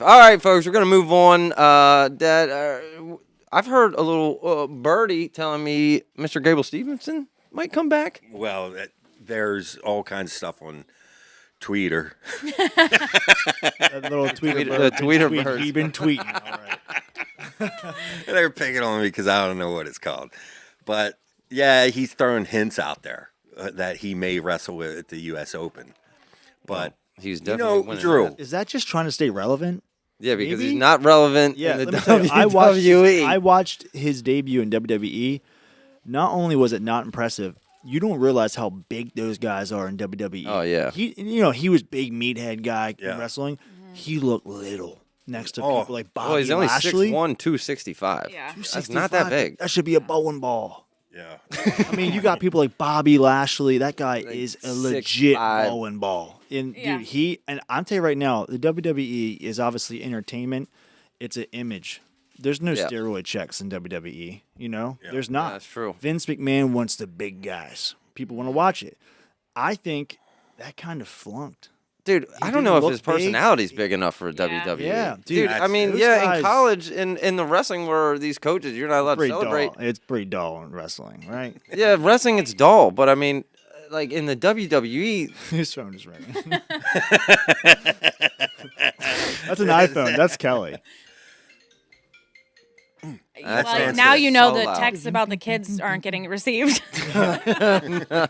All right, folks, we're gonna move on. I've heard a little birdie telling me Mr. Gable Steveson might come back. Well, there's all kinds of stuff on Twitter. That little Tweeter bird. He's been tweeting. All right. They're picking on me because I don't know what it's called. But, yeah, he's throwing hints out there that he may wrestle at the U.S. Open. But, He's definitely winning Drew. that. Is that just trying to stay relevant? Yeah, because Maybe? he's not relevant Yeah, in the let me tell you, WWE. I watched his debut in WWE. Not only was it not impressive, you don't realize how big those guys are in WWE. Oh, yeah. He was big meathead guy in Yeah. wrestling. He looked little next to Oh. people like Bobby Well, he's only Lashley. 6'1", 265. Yeah. That's not that big. That should be a bowling ball. Yeah. I mean, you got people like Bobby Lashley. That guy Like is a legit 6'5". bowling ball. And Yeah. dude, I'm telling you right now, the WWE is obviously entertainment. It's an image. There's no Yeah. steroid checks in WWE. Yeah. There's not. Yeah, that's true. Vince McMahon wants the big guys. People want to watch it. I think that kind of flunked. Dude, I don't didn't know if look his big. personality's big enough for WWE. Yeah, dude. dude, I mean, those yeah, guys- in college, in the wrestling where these coaches, you're not allowed to Pretty celebrate. dull. It's pretty dull in wrestling, right? Yeah, wrestling it's dull, but I mean, like in the WWE, His phone is ringing. That's an iPhone. That's Kelly. That's Well, fancy. now you know So the loud. texts about the kids aren't getting received. Yeah. I know.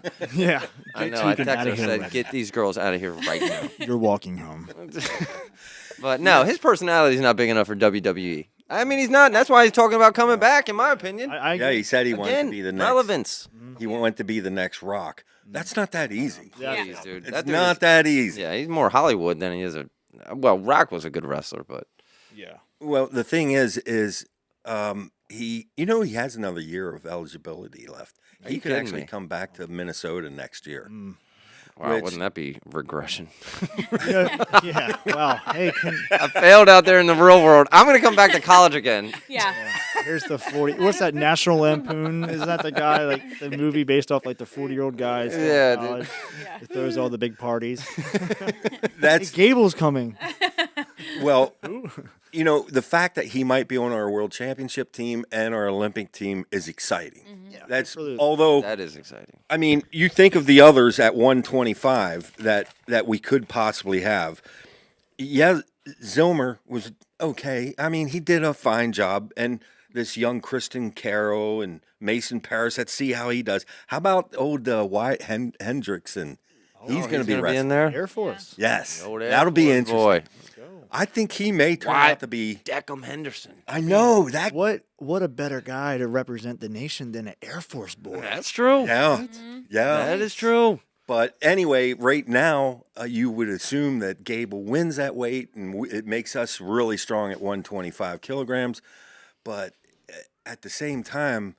Get I Tegan texted outta her here said, right "Get these girls out of here right now." You're walking home. But no, his personality's not big enough for WWE. I mean, he's not. And that's why he's talking about coming back, in my opinion. I Yeah, he said he wanted Again, to be the next. relevance. He wanted to be the next Rock. That's not that easy. Yeah. Jeez, dude. It's That dude not is- that easy. Yeah, he's more Hollywood than he is a. Well, Rock was a good wrestler, but Yeah. Well, the thing is he has another year of eligibility left. Are He you could kidding actually me? come back to Minnesota next year. wow, Which- wouldn't that be regression? Yeah. Wow. Hey, I failed out there in the real world. I'm gonna come back to college again. Yeah. here's the 40. What's that? National Lampoon? Is that the guy, like the movie based off like the 40-year-old guys? in Yeah, dude. college Yeah. that throws all the big parties. That's Gable's coming. well, the fact that he might be on our world championship team and our Olympic team is exciting. Yeah, That's for the- although That is exciting. I mean, you think of the others at 125 that we could possibly have. Yeah, Zilmer was okay. I mean, he did a fine job, and this young Kristen Carroll and Mason Paris. Let's see how he does. How about old Wyatt Hendrickson? He's going to be in wrestling. there. Air Force. Yes, Old Air that'll be Force interesting. boy. I think he may turn Wyatt out to be. Deckham Henderson. I know that. What a better guy to represent the nation than an Air Force boy. That's true. Yeah, yeah. That is true. But anyway, right now, you would assume that Gable wins that weight, and it makes us really strong at 125 kilograms. But at the same time,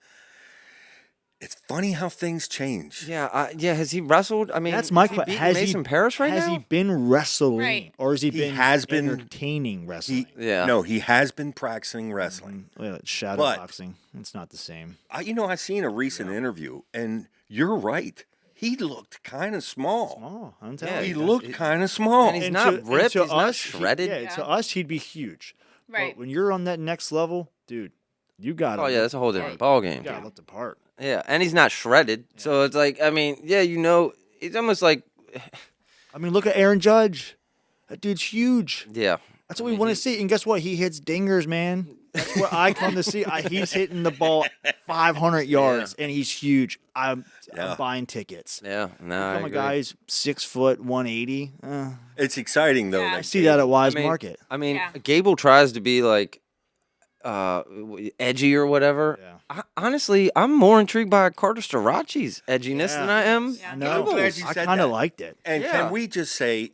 it's funny how things change. Yeah, yeah. Has he wrestled? I mean, That's my has he question. beaten Has Mason Paris right has now? he been wrestling, Right. or has he, He been has been- entertaining wrestling? Yeah. No, he has been practicing wrestling. Well, it's shadow But- boxing. It's not the same. I seen a recent interview, and you're right. He looked kind of small. Oh, I'm Yeah, telling He you. looked kind of small. And he's not ripped, he's not shredded. Yeah, to us, he'd be huge. Right. But when you're on that next level, dude, you got to. Oh yeah, that's a whole different ball game. You got to look the part. Yeah, and he's not shredded, so it's like, I mean, yeah, it's almost like, I mean, look at Aaron Judge. That dude's huge. yeah. That's what we want to see. And guess what? He hits dingers, man. That's what I come to see. He's hitting the ball 500 yards, and he's huge. I'm buying tickets. Yeah, no, I I'm a agree. guy who's 6 foot, 180. It's exciting though. Yeah. I that see that at Wise I mean, Market. I mean, Yeah. Gable tries to be like edgy or whatever. Yeah. Honestly, I'm more intrigued by Carter Starachi's edginess than I am. Yeah. I know. glad you I said kind of that. liked it. And Yeah. can we just say,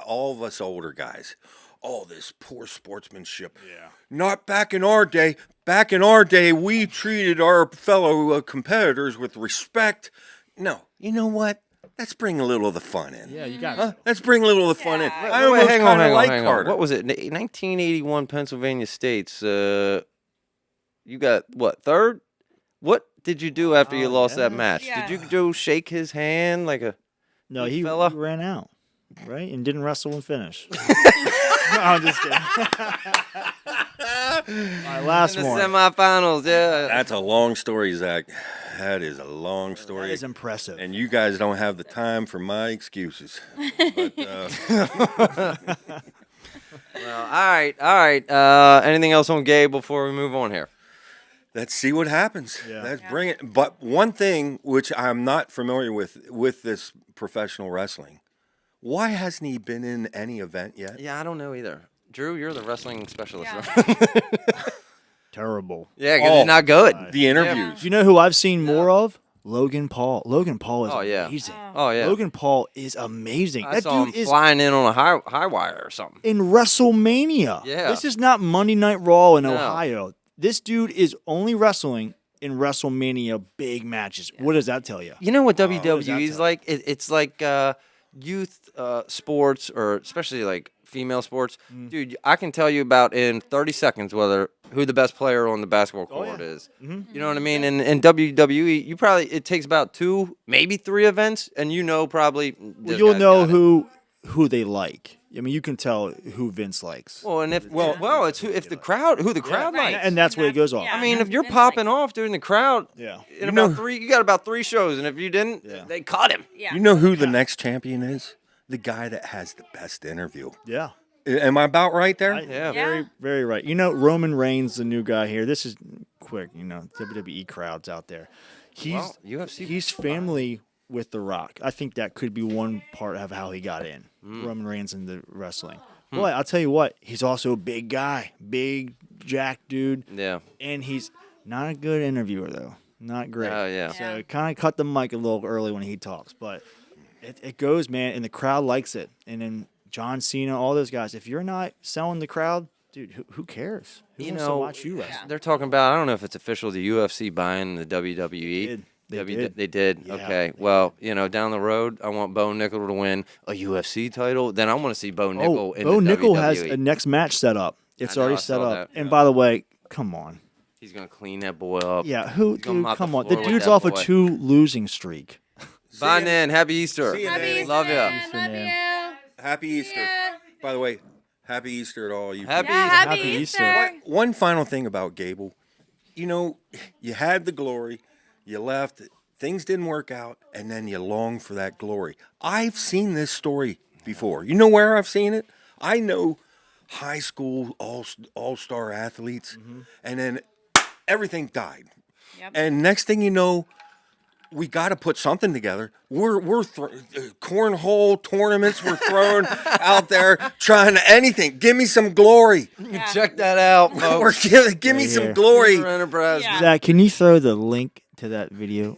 all of us older guys, oh, this poor sportsmanship. Yeah. Not back in our day. Back in our day, we treated our fellow competitors with respect. No, you know what? Let's bring a little of the fun in. Yeah, you got Huh? Let's bring a little of the fun in. Yeah. I Wait, almost hang on, kind of hang on, like hang on. Carter. What was it? 1981 Pennsylvania States. You got what, third? What did you do after you lost that yeah. match? Yeah. Did you go shake his hand like a? No, Big he fella. ran out, right? And didn't wrestle and finish. I'm just kidding. All right, last In the one. semifinals, yeah. That's a long story, Zach. That is a long That story. is impressive. And you guys don't have the time for my excuses. But, Well, all right. Anything else on Gabe before we move on here? let's see what happens. Yeah. Let's bring it. But one thing which I'm not familiar with this professional wrestling, why hasn't he been in any event yet? Yeah, I don't know either. Drew, you're the wrestling specialist. Yeah. Terrible. Yeah, because Oh. he's not good. The interviews. Do you know who I've seen more of? Logan Paul. Logan Paul is Oh, yeah. amazing. Oh, yeah. Logan Paul is amazing. I That saw dude him is flying in on a high wire or something. in WrestleMania. Yeah. This is not Monday Night Raw in No. Ohio. This dude is only wrestling in WrestleMania big matches. What does that tell you? You know what does that WWE is tell like? It's like youth sports, or especially like female sports. Dude, I can tell you about in 30 seconds who the best player on the basketball court is. You know what I mean? And in WWE, it takes about 2, maybe 3 events, and probably this You'll guy's know got it. who they like. I mean, you can tell who Vince likes. Well, and if it's who the crowd Right. likes. And that's what it goes off. Yeah. I mean, if you're Vince popping likes- off during the crowd, Yeah. you got about 3 shows, and if you didn't, Yeah. they cut him. Yeah. You know who the next champion is? The guy that has the best interview. Yeah. Am I about right there? Yeah. Very, very right. Roman Reigns, the new guy here. This is quick. WWE crowds out there. Well, UFC. He's family with The Rock. I think that could be one part of how he got in. Roman Reigns into wrestling. Boy, I'll tell you what. He's also a big guy, big jack dude, Yeah. and he's not a good interviewer though. Not great. Oh, yeah. So kind of cut the mic a little early when he talks, but it goes, man, and the crowd likes it. And then John Cena, all those guys. If you're not selling the crowd, dude, who cares? Who wants to watch you wrestle? They're talking about, I don't know if it's official, the UFC buying the WWE. They did. They did. Yeah. Okay. Well, down the road, I want Bo Nickel to win a UFC title. Then I want to see Bo Nickel in Bo the Nickel WWE. has a next match set up. It's I know, already I set saw up. that, And yeah. by the way, come on. He's gonna clean that boy up. Yeah, He's gonna mop come the on. The floor with dude's that off boy. a 2 losing streak. Bye, Nan. Happy Easter. See you, Happy Nan. Easter, Love ya. man. Love Nan. you. Happy Easter. Yeah. By the way, happy Easter to all you. Happy people. Yeah, happy Happy Easter. Easter. One final thing about Gable. You had the glory, you left, things didn't work out, and then you long for that glory. I've seen this story before. You know where I've seen it? I know high school all-star athletes, and then everything died. Yep. And next thing you know, we got to put something together. We're cornhole tournaments were thrown out there trying to anything. Give me some glory. Yeah. Check that out, Or folks. give me Right some here. glory. For Enterprise. Yeah. Zach, can you throw the link to that video?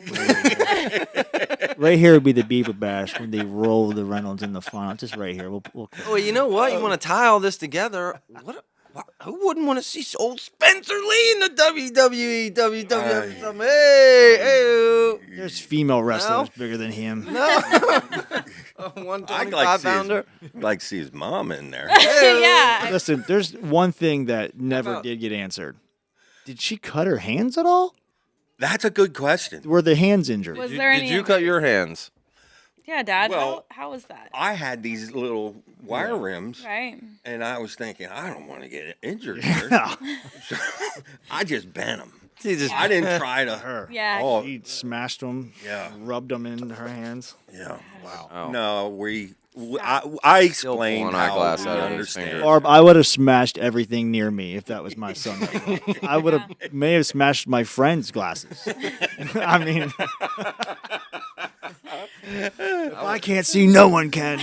Right here would be the Beaver Bash when they roll the Reynolds in the final. Just right here. We'll Well, you know what? You want to tie all this together? Who wouldn't want to see old Spencer Lee in the WWE? WWE. Hey. There's female wrestlers bigger than him. No. A I'd 125 like to see pounder. like to see his mom in there. Yeah. Listen, there's one thing that never about- did get answered. Did she cut her hands at all? That's a good question. Were the hands injured? Was Did there any? you cut your hands? Yeah, Dad. Well- how was that? I had these little wire rims, Right. and I was thinking, I don't want to get injured here. Yeah. So I just bent them. He just I didn't try to. Her. Yeah. Oh, He smashed them. Yeah. Rubbed them in her hands. yeah. Wow. Oh. No, I explained pulling how eyeglass we out of his understand. finger. Barb, I would have smashed everything near me if that was my son. I would have may have smashed my friend's glasses. I mean, if I can't see, no one can.